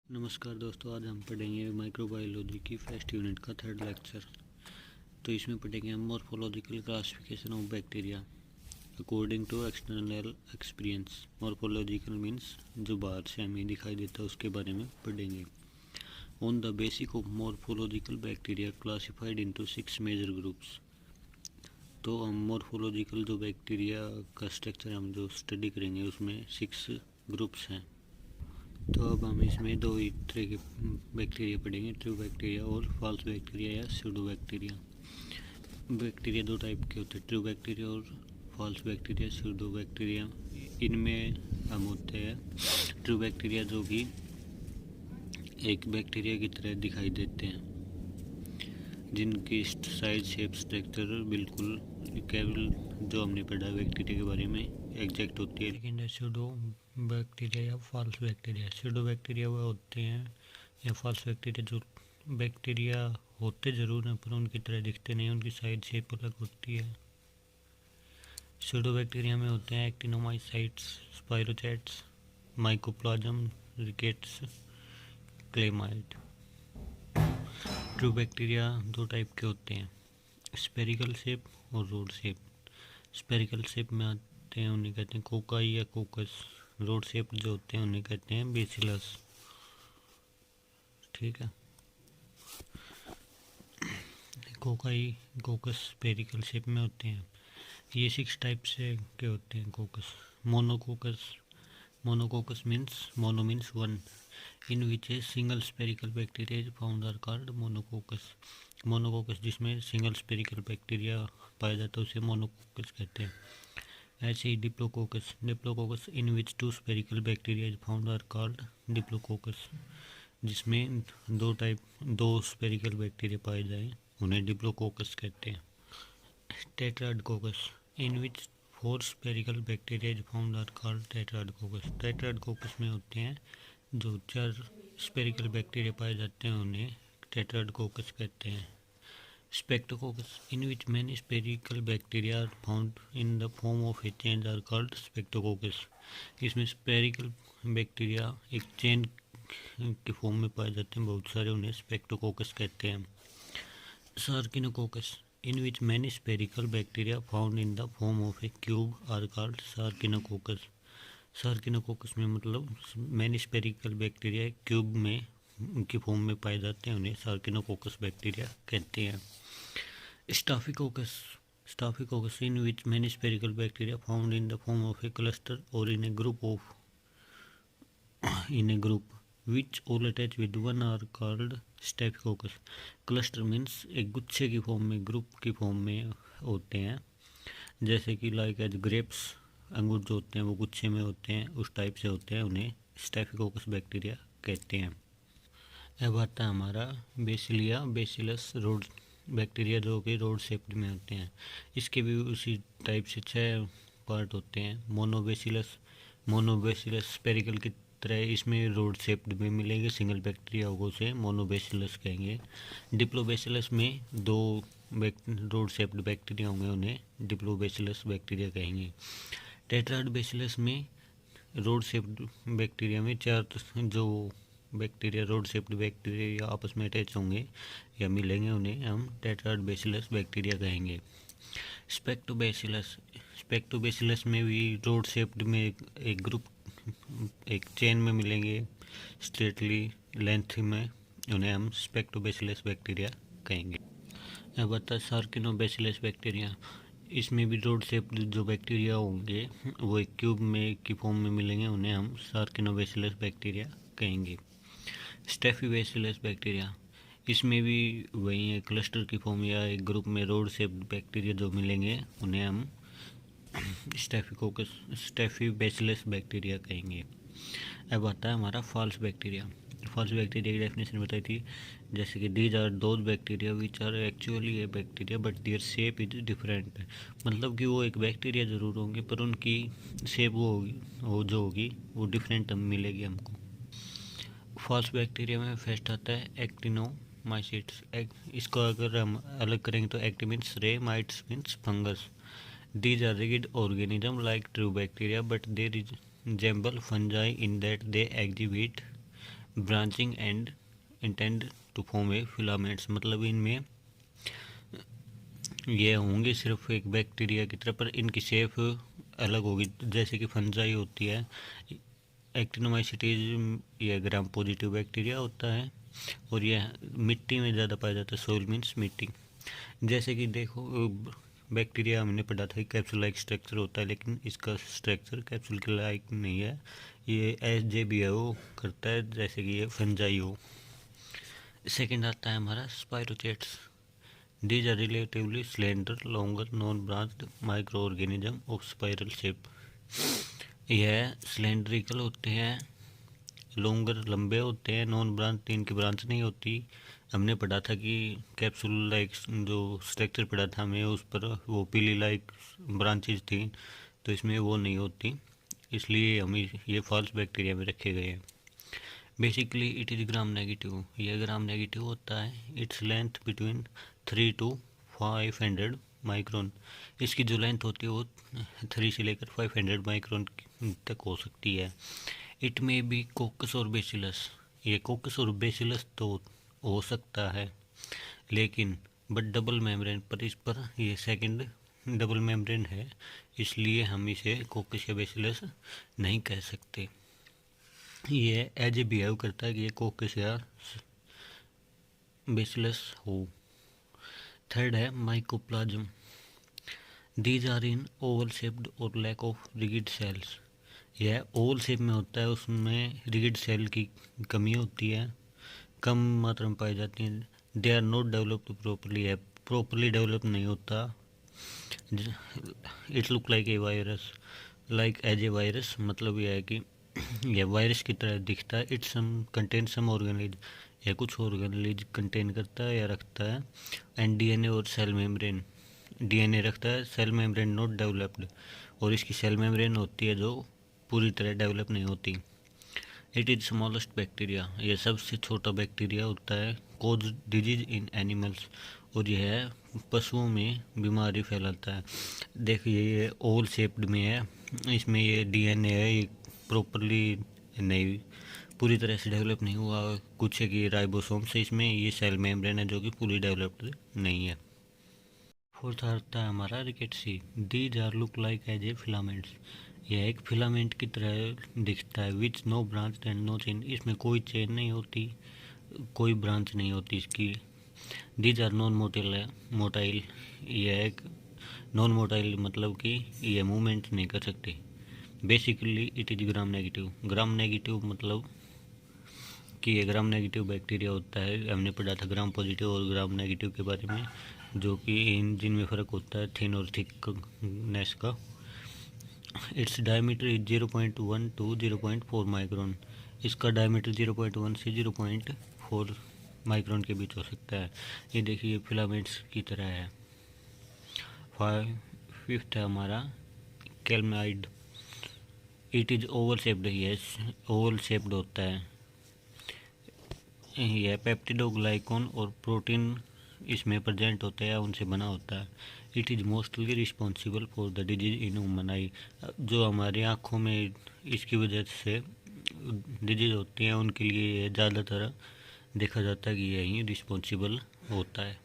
नमस्कार दोस्तों, आज हम पढ़ेंगे माइक्रोबायोलॉजी की फर्स्ट यूनिट का थर्ड लेक्चर। तो इसमें पढ़ेंगे हम morphological classification of bacteria according to external experience. Morphological means जो बाहर से हमें दिखाई देता है उसके बारे में पढ़ेंगे। On the basic of morphological bacteria classified into 6 major groups. तो हम मॉर्फोलॉजिकल जो बैक्टीरिया का स्ट्रक्चर हम जो स्टडी करेंगे उसमें 6 ग्रुप्स हैं। तो अब हम इसमें दो ही तरह के बैक्टीरिया पढ़ेंगे, ट्रू बैक्टीरिया और फॉल्स बैक्टीरिया या स्यूडो बैक्टीरिया। बैक्टीरिया दो टाइप के होते हैं, ट्रू बैक्टीरिया और फॉल्स बैक्टीरिया, स्यूडो बैक्टीरिया। इनमें हम होते हैं ट्रू बैक्टीरिया जो कि एक बैक्टीरिया की तरह दिखाई देते हैं, जिनकी साइज शेप स्ट्रक्चर बिल्कुल केवल जो हमने पढ़ा बैक्टीरिया के बारे में एग्जैक्ट होती है। लेकिन स्यूडो बैक्टीरिया या फॉल्स बैक्टीरिया, स्यूडो बैक्टीरिया वो होते हैं या फॉल्स बैक्टीरिया जो बैक्टीरिया होते ज़रूर हैं पर उनकी तरह दिखते नहीं, उनकी साइज शेप अलग होती है। स्यूडो बैक्टीरिया में होते हैं एक्टिनोमाइसाइट्स, स्पाइरोचेट्स, माइकोप्लाज्म, रिकेट्स, क्लेमाइड। ट्रू बैक्टीरिया दो टाइप के होते हैं, स्पेरिकल शेप और रोड शेप। स्पेरिकल शेप में आते हैं उन्हें कहते हैं कोकाई या कोकस। रोड शेप जो होते हैं उन्हें कहते हैं बेसिलस। ठीक है, कोकाई कोकस स्पेरिकल शेप में होते हैं। ये 6 टाइप से के होते हैं coccus. Monococcus, monococcus means mono means one, in which a single spherical bacteria is found are called monococcus. Monococcus जिसमें सिंगल स्पेरिकल बैक्टीरिया पाया जाता है उसे मोनोकोकस कहते हैं। ऐसे ही diplococcus, diplococcus in which 2 spherical bacteria is found are called diplococcus. जिसमें दो स्पेरिकल बैक्टीरिया पाए जाए उन्हें डिप्लोकोकस कहते हैं। Tetradcoccus in which 4 spherical bacteria is found are called tetradcoccus. Tetradcoccus में होते हैं जो 4 स्पेरिकल बैक्टीरिया पाए जाते हैं उन्हें टेट्राडकोकस कहते हैं। Streptococcus in which many spherical bacteria are found in the form of a chain are called streptococcus. इसमें स्पेरिकल बैक्टीरिया एक चेन के फॉर्म में पाए जाते हैं बहुत सारे, उन्हें स्पेक्टोकोकस कहते हैं। Sarcinococcus in which many spherical bacteria found in the form of a cube are called sarcinococcus. Sarcinococcus में मतलब मैनी स्पेरिकल बैक्टीरिया क्यूब में उनकी फॉर्म में पाए जाते हैं, उन्हें सार्किनोकोकस बैक्टीरिया कहते हैं। Staphylococcus, staphylococcus in which many spherical bacteria found in the form of a cluster और in a group which all attach with one are called staphylococcus. Cluster means एक गुच्छे की फॉर्म में, ग्रुप की फॉर्म में होते हैं, जैसे कि लाइक एज ग्रेप्स, अंगूर जो होते हैं वो गुच्छे में होते हैं, उस टाइप से होते हैं, उन्हें स्टैफिलोकोकस बैक्टीरिया कहते हैं। अब आता है हमारा बेसिलिया बेसिलस रोड बैक्टीरिया जो कि रोड शेप्ड में होते हैं। इसके भी उसी टाइप से 6 पार्ट होते हैं। मोनोबेसिलस स्पेरिकल की तरह इसमें रोड शेप्ड में मिलेंगे, सिंगल बैक्टीरिया होगा उसे मोनोबेसिलस कहेंगे। डिप्लोबेसिलस में 2 रोड शेप्ड बैक्टीरिया होंगे, उन्हें डिप्लोबेसिलस बैक्टीरिया कहेंगे। टेट्राडबेसिलस में रोड शेप्ड बैक्टीरिया में 4 जो बैक्टीरिया रोड शेप्ड बैक्टीरिया आपस में अटैच होंगे या मिलेंगे, उन्हें हम टेट्राडबेसिलस बैक्टीरिया कहेंगे। स्पेक्टोबेसिलस, स्पेक्टोबेसिलस में भी रोड शेप्ड में एक ग्रुप एक चेन में मिलेंगे स्ट्रेटली लेंथ में, उन्हें हम स्पेक्टोबेसिलस बैक्टीरिया कहेंगे। अब आता है सार्किनोबेसिलस बैक्टीरिया। इसमें भी रोड शेप्ड जो बैक्टीरिया होंगे वो एक क्यूब में की फॉर्म में मिलेंगे, उन्हें हम सार्किनोबेसिलस बैक्टीरिया कहेंगे। स्टेफिबेसिलस बैक्टीरिया, इसमें भी वही है, क्लस्टर की फॉर्म या एक ग्रुप में रोड शेप्ड बैक्टीरिया जो मिलेंगे उन्हें हम स्टेफिबेसिलस बैक्टीरिया कहेंगे। अब आता है हमारा फॉल्स बैक्टीरिया। फॉल्स बैक्टीरिया की डेफिनेशन बताई थी, जैसे कि these are those bacteria which are actually a bacteria but their shape is different. मतलब कि वो एक बैक्टीरिया ज़रूर होंगे पर उनकी शेप वो जो होगी वो डिफरेंट मिलेगी हमको। फॉल्स बैक्टीरिया में फर्स्ट आता है एक्टिनोमाइसिट्स। इसको अगर हम अलग करेंगे तो एक्ट मीन्स रे, mites means fungus. These are rigid organisms like true bacteria, but they resemble fungi in that they exhibit branching and intend to form a filaments, मतलब इनमें ये होंगे सिर्फ एक बैक्टीरिया की तरह, पर इनकी शेप अलग होगी। जैसे कि फंजाई होती है, एक्टिनोमाइसीटीज ये ग्राम पॉजिटिव बैक्टीरिया होता है, और यह मिट्टी में ज़्यादा पाया जाता है। सोइल मीन्स मिट्टी। जैसे कि देखो बैक्टीरिया हमने पढ़ा था कैप्सूल लाइक स्ट्रक्चर होता है, लेकिन इसका स्ट्रक्चर कैप्सूल के लाइक नहीं है, ये एस जे बी ओ करता है जैसे कि ये फंजाई हो। सेकेंड आता है हमारा स्पाइरोचेट्स। These are relatively slender, longer, non-branched microorganism of spiral shape. यह सिलेंड्रिकल होते हैं, लॉन्गर लंबे होते हैं, नॉन ब्रांच इनकी ब्रांच नहीं होती। हमने पढ़ा था कि कैप्सूल लाइक जो स्ट्रक्चर पढ़ा था हमें, उस पर वो पीली लाइक ब्रांचेज थी, तो इसमें वो नहीं होती, इसलिए हम ये फॉल्स बैक्टीरिया में रखे गए हैं। Basically it is gram negative, यह ग्राम नेगेटिव होता है। Its length between 3 to 500 micron, इसकी जो लेंथ होती है वो 3 से लेकर 500 माइक्रोन तक हो सकती है। इट में भी कोकस और बेसिलस, ये कोकस और बेसिलस तो हो सकता है, लेकिन बट डबल मेम्ब्रेन पर, इस पर ये सेकंड डबल मेम्ब्रेन है, इसलिए हम इसे कोकस या बेसिलस नहीं कह सकते। ये एज ए बिहेव करता है कि ये कोकस या बेसिलस हो। थर्ड है mycoplasm. These are in oval shaped और लैक ऑफ रिगिड सेल्स, यह ओवल शेप में होता है, उसमें रिगिड सेल की कमी होती है, कम मात्रा में पाई जाती हैं। They are not developed properly, है प्रॉपरली डेवलप नहीं होता। It's look like a virus, like as a virus, मतलब यह है कि यह वायरस की तरह दिखता है। इट्स कंटेन सम ऑर्गेनेज, यह कुछ ऑर्गेनेज कंटेन करता है या रखता है। एंड डीएनए और सेल मेम्ब्रेन, डीएनए रखता है, सेल मेम्ब्रेन नॉट डेवलप्ड, और इसकी सेल मेम्ब्रेन होती है जो पूरी तरह डेवलप नहीं होती। इट इज़ स्मॉलेस्ट बैक्टीरिया, यह सबसे छोटा बैक्टीरिया होता है। कोज डिजीज इन एनिमल्स, और यह पशुओं में बीमारी फैलाता है। देखिए ये ओवल शेप्ड में है, इसमें ये डीएनए है, ये प्रॉपरली नहीं, पूरी तरह से डेवलप नहीं हुआ। कुछ है कि राइबोसोम से, इसमें ये सेल मेम्ब्रेन है जो कि पूरी डेवलप्ड नहीं है। फोर्थ आता है हमारा रिकेट्सी। These are look like as a filaments, यह एक फिलामेंट की तरह दिखता है। Which no branch and no chain, इसमें कोई चेन नहीं होती, कोई ब्रांच नहीं होती इसकी। दीज आर नॉन मोटाइल, यह एक नॉन मोटाइल मतलब कि यह मूवमेंट नहीं कर सकते। Basically it is gram negative, gram negative मतलब कि ये ग्राम नेगेटिव बैक्टीरिया होता है। हमने पढ़ा था ग्राम पॉजिटिव और ग्राम नेगेटिव के बारे में, जो कि इन जिनमें फ़र्क होता है थिन और थिकनेस का। Its diameter is 0.1 to 0.4 micron, इसका डायमीटर 0.1 से 0.4 माइक्रोन के बीच हो सकता है। ये देखिए फिलामेंट्स की तरह है। फिफ्थ है हमारा कैलमाइड। It is oval shaped, yes oval shaped होता है। यह पेप्टिडोग्लाइकॉन और प्रोटीन इसमें प्रेजेंट होता है या उनसे बना होता है। It is mostly responsible for the disease in human आई, जो हमारी आँखों में इसकी वजह से डिजीज होती हैं उनके लिए ज़्यादातर देखा जाता है कि यही रिस्पॉन्सिबल होता है।